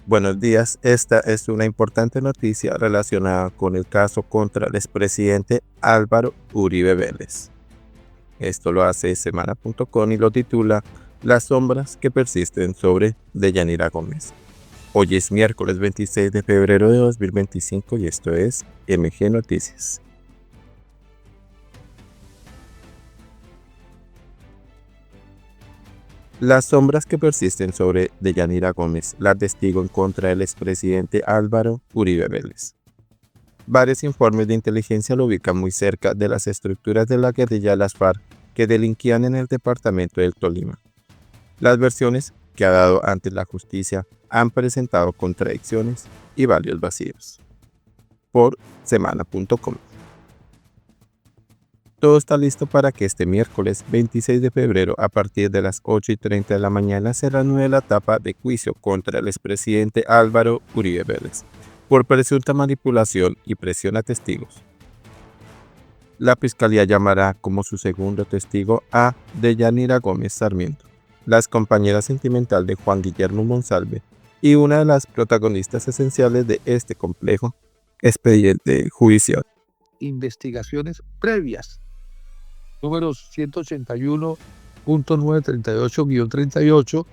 Buenos días, esta es una importante noticia relacionada con el caso contra el expresidente Álvaro Uribe Vélez. Esto lo hace semana.com y lo titula Las sombras que persisten sobre Deyanira Gómez. Hoy es miércoles 26 de febrero de 2025 y esto es MG Noticias. Las sombras que persisten sobre Deyanira Gómez, la testigo en contra del expresidente Álvaro Uribe Vélez. Varios informes de inteligencia lo ubican muy cerca de las estructuras de la guerrilla de las FARC que delinquían en el departamento del Tolima. Las versiones que ha dado ante la justicia han presentado contradicciones y varios vacíos. Por semana.com. Todo está listo para que este miércoles 26 de febrero a partir de las 8:30 de la mañana se reanude la etapa de juicio contra el expresidente Álvaro Uribe Vélez por presunta manipulación y presión a testigos. La fiscalía llamará como su segundo testigo a Deyanira Gómez Sarmiento, la compañera sentimental de Juan Guillermo Monsalve y una de las protagonistas esenciales de este complejo expediente judicial. Investigaciones previas. Números 181.938-38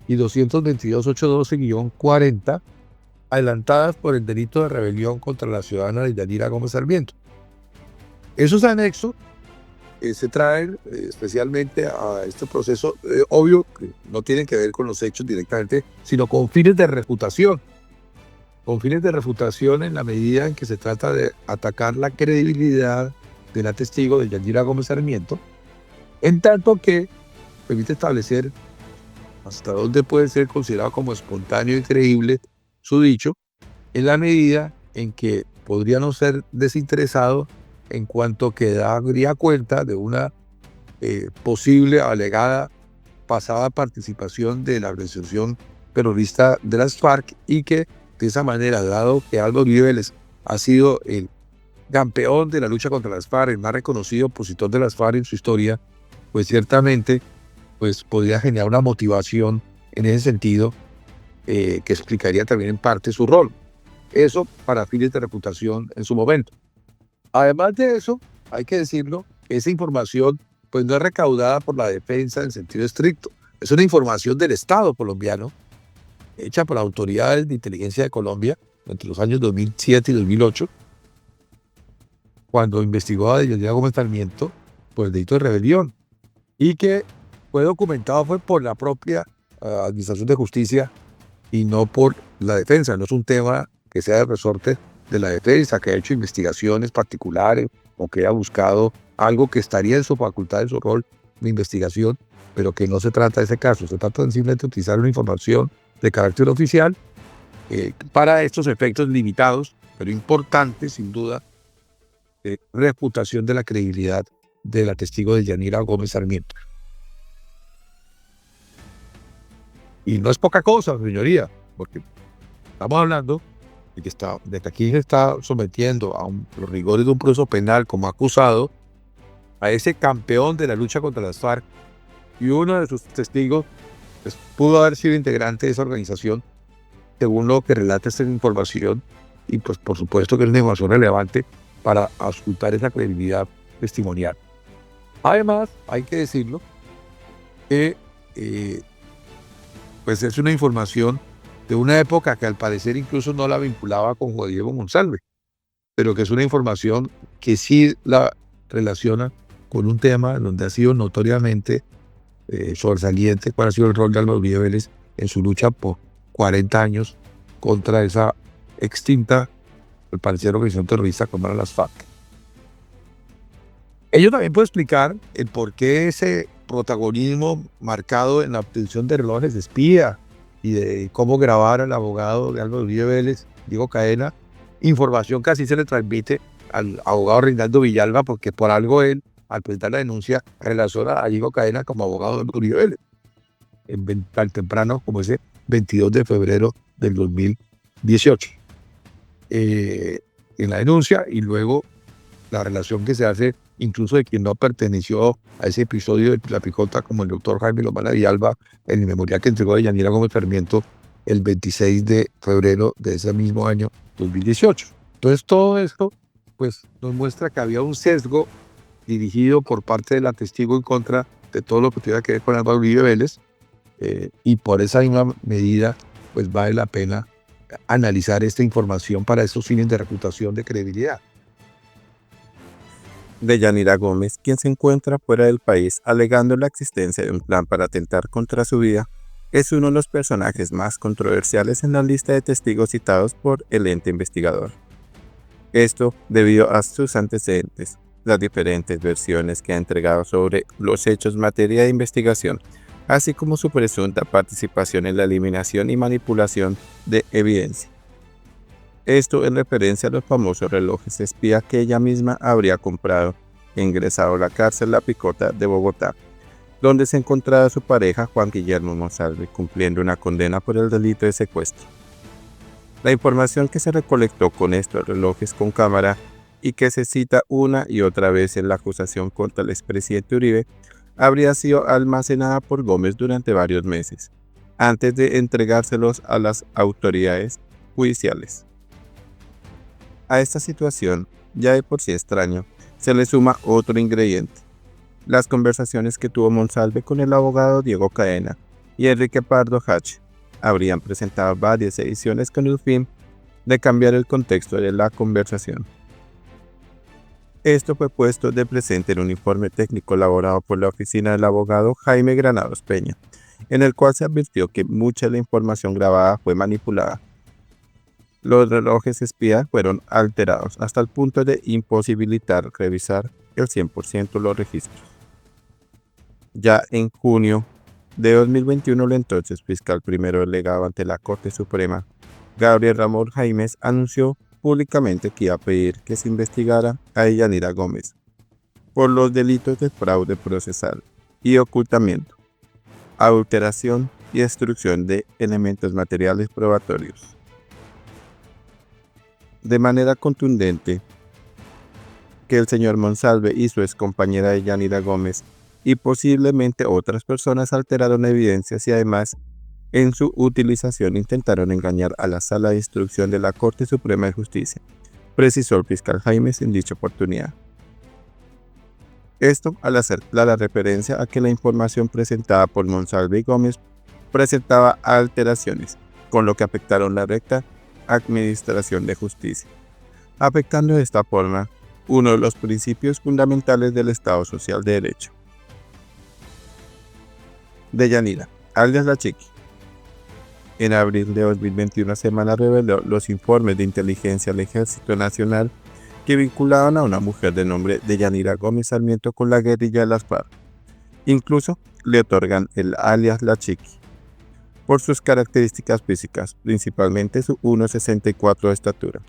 y 222.812-40, adelantadas por el delito de rebelión contra la ciudadana Deyanira Gómez Sarmiento. Esos anexos se traen especialmente a este proceso, obvio que no tienen que ver con los hechos directamente, sino con fines de refutación. Con fines de refutación en la medida en que se trata de atacar la credibilidad de la testigo de Deyanira Gómez Sarmiento, en tanto que permite establecer hasta dónde puede ser considerado como espontáneo y creíble su dicho, en la medida en que podría no ser desinteresado en cuanto que daría cuenta de una posible alegada pasada participación de la organización terrorista de las FARC y que de esa manera, dado que Álvaro Uribe Vélez ha sido el campeón de la lucha contra las FARC, el más reconocido opositor de las FARC en su historia, pues ciertamente podría generar una motivación en ese sentido que explicaría también en parte su rol. Eso para fines de reputación en su momento. Además de eso, hay que decirlo, esa información no es recaudada por la defensa en sentido estricto. Es una información del Estado colombiano, hecha por las autoridades de inteligencia de Colombia entre los años 2007 y 2008, cuando investigó a Deyanira Gómez Sarmiento por el delito de rebelión, y que fue documentado por la propia Administración de Justicia y no por la defensa. No es un tema que sea de resorte de la defensa, que ha hecho investigaciones particulares o que haya buscado algo que estaría en su facultad, en su rol de investigación, pero que no se trata de ese caso. Se trata de simplemente utilizar una información de carácter oficial para estos efectos limitados, pero importantes, sin duda, de reputación de la credibilidad de la testigo Deyanira Gómez Sarmiento. Y no es poca cosa, señoría, porque estamos hablando de que aquí se está sometiendo a los rigores de un proceso penal como acusado a ese campeón de la lucha contra las FARC, y uno de sus testigos pudo haber sido integrante de esa organización, según lo que relata esta información, y por supuesto que es una información relevante para auscultar esa credibilidad testimonial. Además, hay que decirlo, que es una información de una época que al parecer incluso no la vinculaba con Juan Guillermo Monsalve, pero que es una información que sí la relaciona con un tema donde ha sido notoriamente sobresaliente cuál ha sido el rol de Álvaro Uribe Vélez en su lucha por 40 años contra esa extinta, al parecer, organización terrorista como eran las FARC. Ello también puede explicar el por qué ese protagonismo marcado en la obtención de relojes de espía y de cómo grabar al abogado de Álvaro Uribe Vélez, Diego Cadena, información que así se le transmite al abogado Reinaldo Villalba, porque por algo él, al presentar la denuncia, relaciona a Diego Cadena como abogado de Álvaro Uribe Vélez, tan temprano como ese 22 de febrero del 2018. En la denuncia, y luego la relación que se hace incluso de quien no perteneció a ese episodio de la picota, como el doctor Jaime Lomana Villalba, en el memorial que entregó Deyanira Gómez Sarmiento el 26 de febrero de ese mismo año 2018. Entonces todo esto pues, nos muestra que había un sesgo dirigido por parte del testigo en contra de todo lo que tuviera que ver con Álvaro Uribe Vélez, y por esa misma medida pues vale la pena analizar esta información para esos fines de reputación, de credibilidad. Deyanira Gómez, quien se encuentra fuera del país alegando la existencia de un plan para atentar contra su vida, es uno de los personajes más controversiales en la lista de testigos citados por el ente investigador. Esto debido a sus antecedentes, las diferentes versiones que ha entregado sobre los hechos en materia de investigación, así como su presunta participación en la eliminación y manipulación de evidencia. Esto en referencia a los famosos relojes espía que ella misma habría comprado e ingresado a la cárcel La Picota de Bogotá, donde se encontraba su pareja Juan Guillermo Monsalve cumpliendo una condena por el delito de secuestro. La información que se recolectó con estos relojes con cámara y que se cita una y otra vez en la acusación contra el expresidente Uribe habría sido almacenada por Gómez durante varios meses, antes de entregárselos a las autoridades judiciales. A esta situación, ya de por sí extraño, se le suma otro ingrediente: las conversaciones que tuvo Monsalve con el abogado Diego Cadena y Enrique Pardo Hache habrían presentado varias ediciones con el fin de cambiar el contexto de la conversación. Esto fue puesto de presente en un informe técnico elaborado por la oficina del abogado Jaime Granados Peña, en el cual se advirtió que mucha de la información grabada fue manipulada. Los relojes espía fueron alterados hasta el punto de imposibilitar revisar el 100% de los registros. Ya en junio de 2021, el entonces fiscal primero delegado ante la Corte Suprema, Gabriel Ramón Jaimes, anunció públicamente que iba a pedir que se investigara a Deyanira Gómez por los delitos de fraude procesal y ocultamiento, adulteración y destrucción de elementos materiales probatorios. De manera contundente, que el señor Monsalve y su excompañera Deyanira Gómez y posiblemente otras personas alteraron evidencias y además en su utilización intentaron engañar a la Sala de Instrucción de la Corte Suprema de Justicia, precisó el fiscal Jaimes en dicha oportunidad. Esto al hacer clara referencia a que la información presentada por Monsalve y Gómez presentaba alteraciones, con lo que afectaron la recta administración de justicia, afectando de esta forma uno de los principios fundamentales del Estado Social de Derecho. Deyanira, alias La Chiqui. En abril de 2021, Semana reveló los informes de inteligencia del Ejército Nacional que vinculaban a una mujer de nombre Deyanira Gómez Sarmiento con la guerrilla de las FARC. Incluso le otorgan el alias La Chiqui por sus características físicas, principalmente su 1,64 de estatura.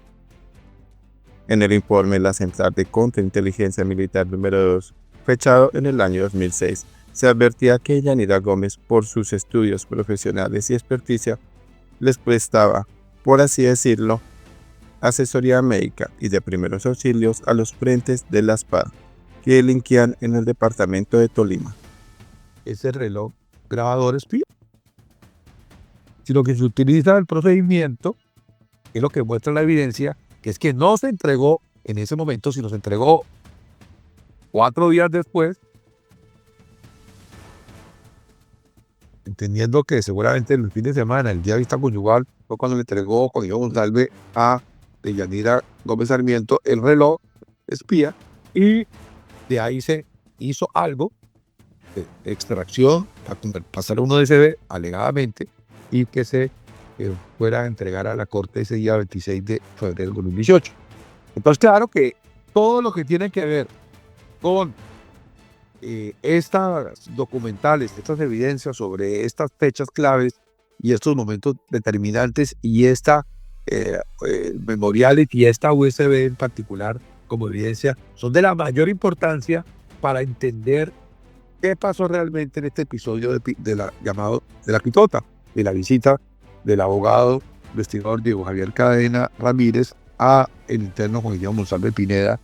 En el informe La Central de Contrainteligencia Militar número 2, fechado en el año 2006, se advertía que Deyanira Gómez, por sus estudios profesionales y experticia, les prestaba, por así decirlo, asesoría médica y de primeros auxilios a los frentes de las FARC que delinquían en el departamento de Tolima. Ese reloj grabador espía. Si lo que se utiliza en el procedimiento es lo que muestra la evidencia, que es que no se entregó en ese momento, sino se entregó 4 días después, entendiendo que seguramente el fin de semana, el día de vista conyugal, fue cuando le entregó Juan Guillermo Monsalve a Deyanira Gómez Sarmiento el reloj espía, y de ahí se hizo algo de extracción para pasar uno de CD alegadamente y que se fuera a entregar a la Corte ese día 26 de febrero de 2018. Entonces, claro que todo lo que tiene que ver con estas documentales, estas evidencias sobre estas fechas claves y estos momentos determinantes y esta memoriales y esta USB en particular como evidencia son de la mayor importancia para entender qué pasó realmente en este episodio de la Picota, de la visita del abogado investigador Diego Javier Cadena Ramírez a el interno Juan Guillermo Monsalve Pineda,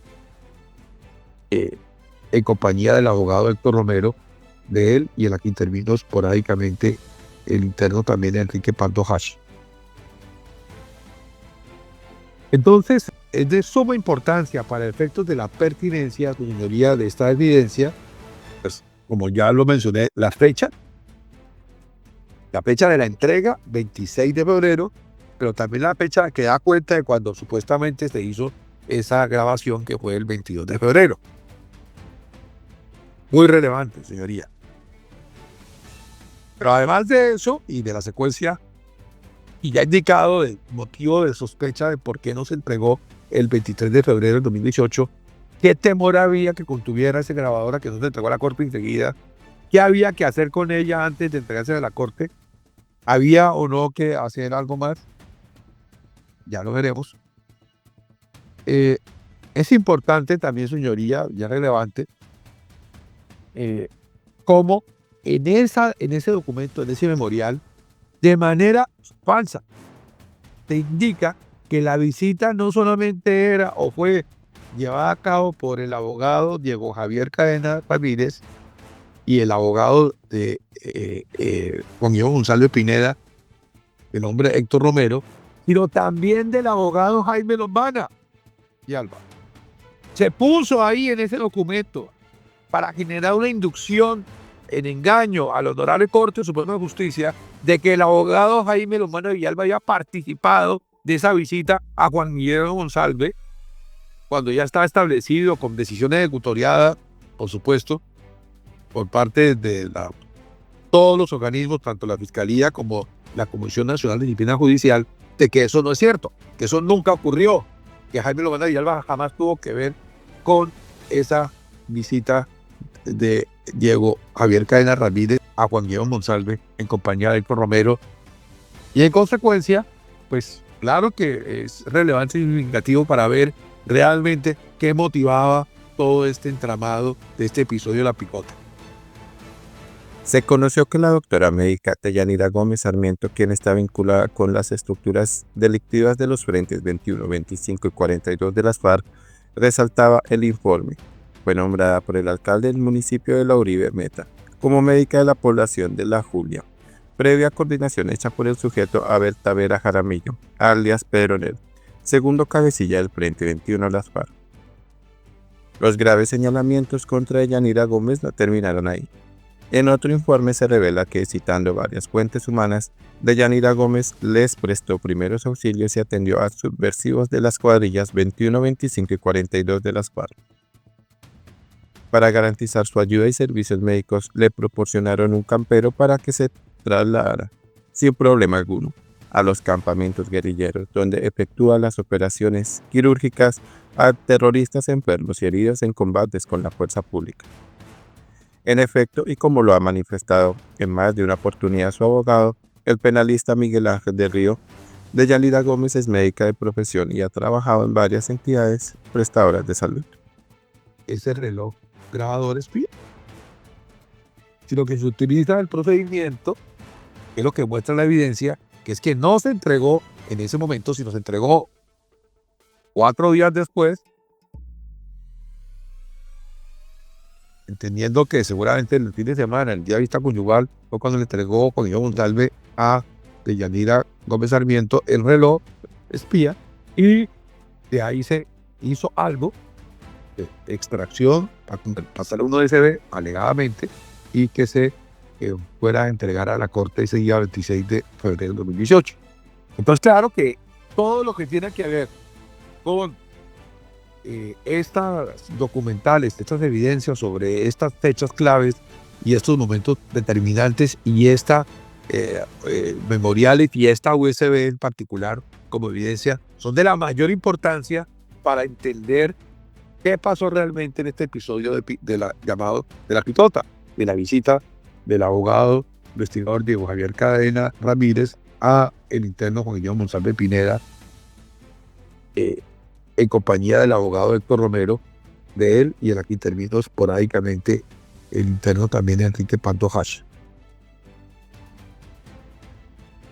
en compañía del abogado Héctor Romero, de él y en la que intervino esporádicamente el interno también Enrique Pardo Hache. Entonces, es de suma importancia para efectos de la pertinencia, su señoría, de esta evidencia, pues, como ya lo mencioné, la fecha de la entrega, 26 de febrero, pero también la fecha que da cuenta de cuando supuestamente se hizo esa grabación, que fue el 22 de febrero. Muy relevante, señoría. Pero además de eso y de la secuencia, y ya indicado el motivo de sospecha de por qué no se entregó el 23 de febrero del 2018, qué temor había que contuviera esa grabadora que no se entregó a la corte enseguida, qué había que hacer con ella antes de entregarse a la corte, había o no que hacer algo más, ya lo veremos. Es importante también, señoría, ya relevante, cómo en ese documento, en ese memorial, de manera falsa, te indica que la visita no solamente era o fue llevada a cabo por el abogado Diego Javier Cadena Ramírez y el abogado de Juan Guillermo González Pineda, el hombre Héctor Romero, sino también del abogado Jaime Lombana y Alba. Se puso ahí en ese documento para generar una inducción en engaño a la Honorable Corte Suprema de Justicia de que el abogado Jaime Lombana Villalba había participado de esa visita a Juan Guillermo González, cuando ya estaba establecido con decisión ejecutoriada, por supuesto, por parte de todos los organismos, tanto la Fiscalía como la Comisión Nacional de Disciplina Judicial, de que eso no es cierto, que eso nunca ocurrió, que Jaime Lombana Villalba jamás tuvo que ver con esa visita de Diego Javier Cadena Ramírez a Juan Guillermo Monsalve en compañía de Héctor Romero. Y en consecuencia, pues claro que es relevante y significativo para ver realmente qué motivaba todo este entramado de este episodio de La Picota. Se conoció que la doctora médica Deyanira Gómez Sarmiento, quien está vinculada con las estructuras delictivas de los frentes 21, 25 y 42 de las FARC, resaltaba el informe. Fue nombrada por el alcalde del municipio de La Uribe Meta como médica de la población de La Julia, previa coordinación hecha por el sujeto Abel Tavera Jaramillo, alias Pedronel, segundo cabecilla del Frente 21 de las FARC. Los graves señalamientos contra Deyanira Gómez no terminaron ahí. En otro informe se revela que, citando varias fuentes humanas, Deyanira Gómez les prestó primeros auxilios y atendió a subversivos de las cuadrillas 21, 25 y 42 de las FARC. Para garantizar su ayuda y servicios médicos, le proporcionaron un campero para que se trasladara, sin problema alguno, a los campamentos guerrilleros, donde efectúa las operaciones quirúrgicas a terroristas enfermos y heridos en combates con la fuerza pública. En efecto, y como lo ha manifestado en más de una oportunidad su abogado, el penalista Miguel Ángel del Río, Deyanira Gómez es médica de profesión y ha trabajado en varias entidades prestadoras de salud. Ese reloj grabador espía, sino que se utiliza el procedimiento, que es lo que muestra la evidencia, que es que no se entregó en ese momento, sino se entregó 4 días después, entendiendo que seguramente el fin de semana, el día de vista conyugal, fue cuando le entregó Juan Guillermo Monsalve a Deyanira Gómez Sarmiento el reloj espía, y de ahí se hizo algo de extracción para pasar un OSB alegadamente y que se fuera a entregar a la corte ese día 26 de febrero de 2018. Entonces, claro que todo lo que tiene que ver con estas documentales, estas evidencias sobre estas fechas claves y estos momentos determinantes y esta memoriales y esta USB en particular como evidencia son de la mayor importancia para entender qué pasó realmente en este episodio llamado de La Picota, de la visita del abogado investigador Diego Javier Cadena Ramírez a el interno Juan Guillermo Monsalve Pineda, en compañía del abogado Héctor Romero, de él, y en aquí terminó esporádicamente el interno también Enrique Panto Hash.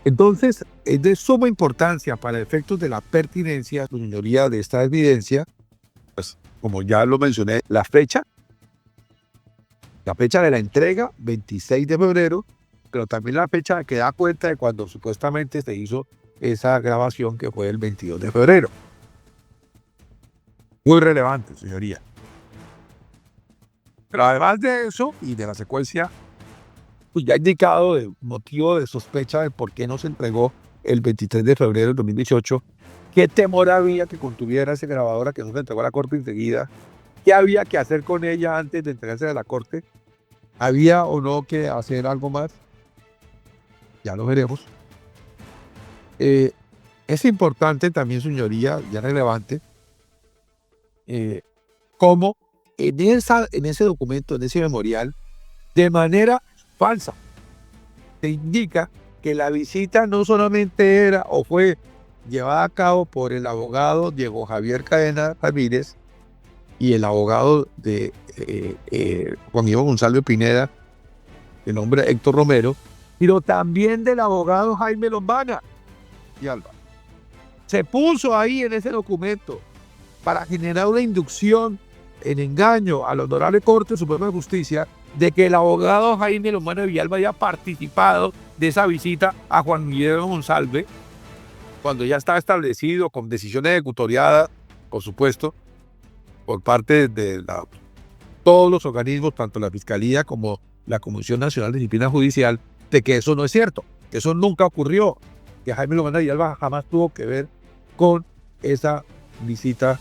Entonces, es de suma importancia para efectos de la pertinencia, su señoría, de esta evidencia, pues, como ya lo mencioné, la fecha de la entrega, 26 de febrero, pero también la fecha que da cuenta de cuando supuestamente se hizo esa grabación, que fue el 22 de febrero. muy relevante, señoría. Pero además de eso y de la secuencia, pues ya indicado de motivo de sospecha de por qué no se entregó el 23 de febrero del 2018, qué temor había que contuviera esa grabadora que no se entregó a la corte enseguida, qué había que hacer con ella antes de entregarse a la corte, había o no que hacer algo más, ya lo veremos. Es importante también, señoría, ya relevante, cómo en ese documento, en ese memorial, de manera falsa, se indica que la visita no solamente era o fue llevada a cabo por el abogado Diego Javier Cadena Ramírez y el abogado de Juan Diego González Pineda, el nombre Héctor Romero, sino también del abogado Jaime Lombana y Alba. Se puso ahí en ese documento para generar una inducción en engaño a la Honorable Corte Suprema de Justicia de que el abogado Jaime Lombana Villalba había participado de esa visita a Juan Guillermo Monsalve, cuando ya estaba establecido con decisión ejecutoriada, por supuesto, por parte de todos los organismos, tanto la Fiscalía como la Comisión Nacional de Disciplina Judicial, de que eso no es cierto, que eso nunca ocurrió, que Jaime Lombana Villalba jamás tuvo que ver con esa visita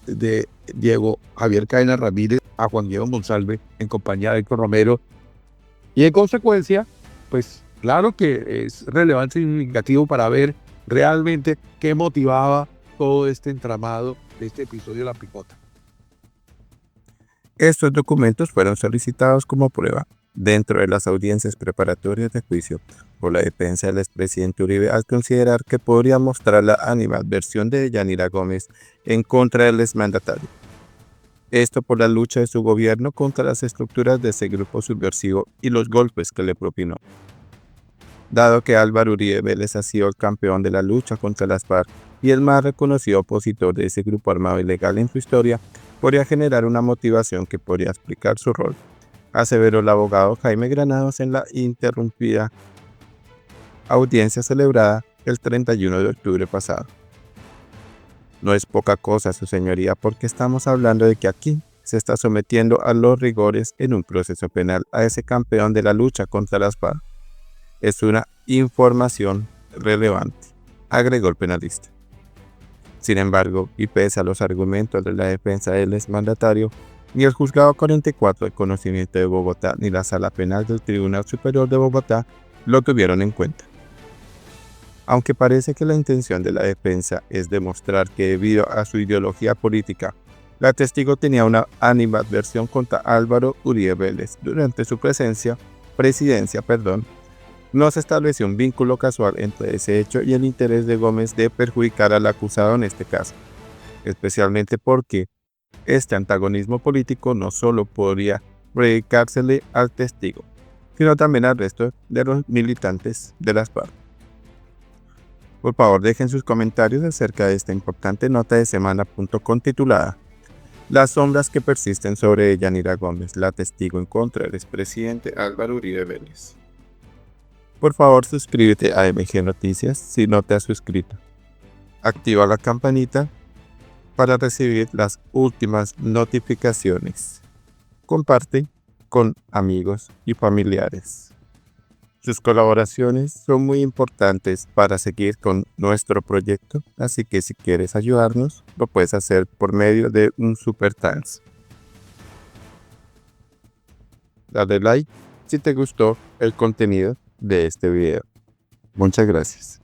de Diego Javier Cadena Ramírez a Juan Diego Monsalve en compañía de Héctor Romero. Y en consecuencia, pues claro que es relevante y significativo para ver realmente qué motivaba todo este entramado de este episodio de La Picota. Estos documentos fueron solicitados como prueba dentro de las audiencias preparatorias de juicio por la defensa del expresidente Uribe al considerar que podría mostrar la animadversión de Yanira Gómez en contra del exmandatario. Esto por la lucha de su gobierno contra las estructuras de ese grupo subversivo y los golpes que le propinó. Dado que Álvaro Uribe Vélez ha sido el campeón de la lucha contra las FARC y el más reconocido opositor de ese grupo armado ilegal en su historia, podría generar una motivación que podría explicar su rol, aseveró el abogado Jaime Granados en la interrumpida audiencia celebrada el 31 de octubre pasado. No es poca cosa, su señoría, porque estamos hablando de que aquí se está sometiendo a los rigores en un proceso penal a ese campeón de la lucha contra las FARC. Es una información relevante, agregó el penalista. Sin embargo, y pese a los argumentos de la defensa del exmandatario, ni el Juzgado 44 de Conocimiento de Bogotá ni la Sala Penal del Tribunal Superior de Bogotá lo tuvieron en cuenta. Aunque parece que la intención de la defensa es demostrar que debido a su ideología política, la testigo tenía una animadversión contra Álvaro Uribe Vélez durante su presidencia, no se estableció un vínculo casual entre ese hecho y el interés de Gómez de perjudicar al acusado en este caso, especialmente porque este antagonismo político no solo podría predicársele al testigo, sino también al resto de los militantes de las FARC. Por favor, dejen sus comentarios acerca de esta importante nota de semana.com titulada "Las sombras que persisten sobre Yanira Gómez, la testigo en contra del expresidente Álvaro Uribe Vélez". Por favor, suscríbete a MG Noticias si no te has suscrito. Activa la campanita para recibir las últimas notificaciones. Comparte con amigos y familiares. Sus colaboraciones son muy importantes para seguir con nuestro proyecto, así que si quieres ayudarnos, lo puedes hacer por medio de un super thanks. Dale like si te gustó el contenido de este video. Muchas gracias.